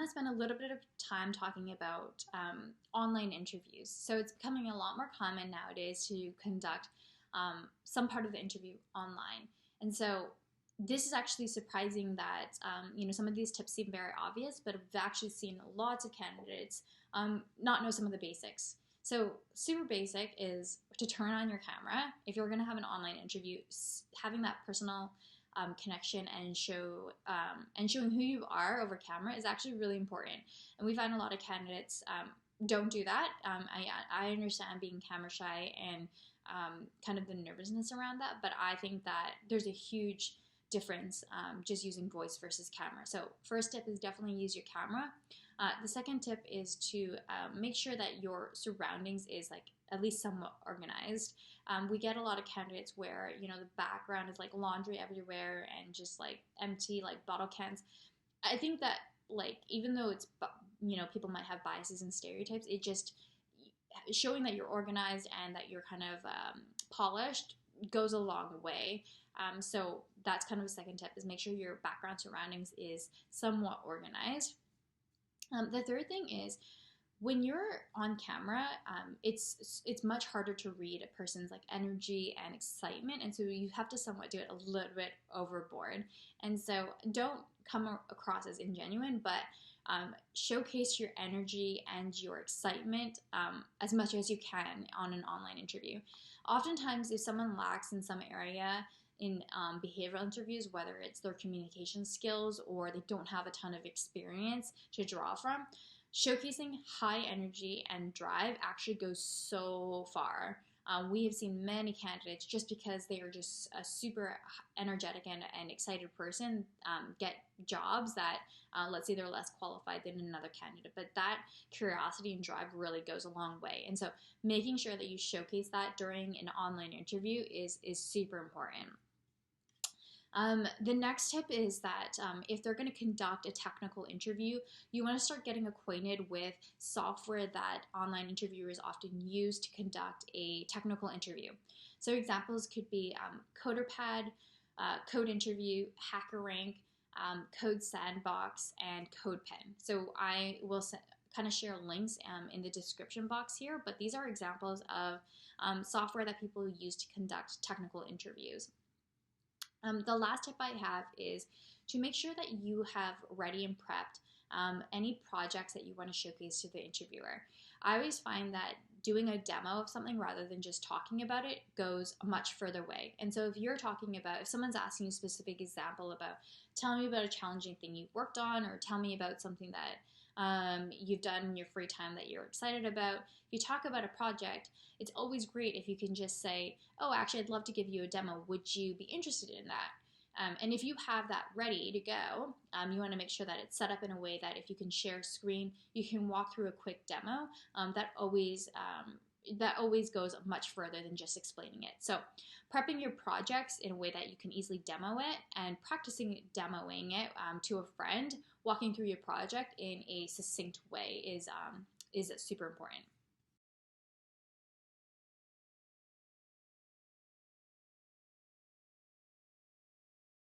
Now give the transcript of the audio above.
to spend a little bit of time talking about online interviews. So it's becoming a lot more common nowadays to conduct some part of the interview online. And so this is actually surprising that, some of these tips seem very obvious, but I've actually seen lots of candidates not know some of the basics. So super basic is to turn on your camera. If you're going to have an online interview, having that personal connection and showing who you are over camera is actually really important. And we find a lot of candidates don't do that. I understand being camera shy and kind of the nervousness around that, but I think that there's a huge difference just using voice versus camera. So first tip is definitely use your camera. The second tip is to make sure that your surroundings is like at least somewhat organized. We get a lot of candidates where, the background is like laundry everywhere and just like empty like bottle cans. I think that like, even though it's, people might have biases and stereotypes, it just showing that you're organized and that you're kind of polished goes a long way. So that's kind of a second tip, is make sure your background surroundings is somewhat organized. The third thing is, when you're on camera, it's much harder to read a person's like energy and excitement, and so you have to somewhat do it a little bit overboard. And so don't come across as ingenuine, but showcase your energy and your excitement as much as you can on an online interview. Oftentimes, if someone lacks in some area in behavioral interviews, whether it's their communication skills or they don't have a ton of experience to draw from, showcasing high energy and drive actually goes so far. We have seen many candidates, just because they are just a super energetic and excited person, get jobs that, let's say they're less qualified than another candidate, but that curiosity and drive really goes a long way. And so making sure that you showcase that during an online interview is super important. The next tip is that if they're going to conduct a technical interview, you want to start getting acquainted with software that online interviewers often use to conduct a technical interview. So examples could be Coderpad, CodeInterview, Hackerrank, CodeSandbox, and CodePen. So I will kind of share links in the description box here, but these are examples of software that people use to conduct technical interviews. The last tip I have is to make sure that you have ready and prepped any projects that you want to showcase to the interviewer. I always find that doing a demo of something rather than just talking about it goes a much further way. And so if someone's asking you a specific example about, tell me about a challenging thing you've worked on, or tell me about something that you've done in your free time that you're excited about, you talk about a project, it's always great if you can just say, oh, actually, I'd love to give you a demo. Would you be interested in that? And if you have that ready to go, you want to make sure that it's set up in a way that if you can share a screen, you can walk through a quick demo. That always goes much further than just explaining it. So prepping your projects in a way that you can easily demo it, and practicing demoing it to a friend, walking through your project in a succinct way is super important.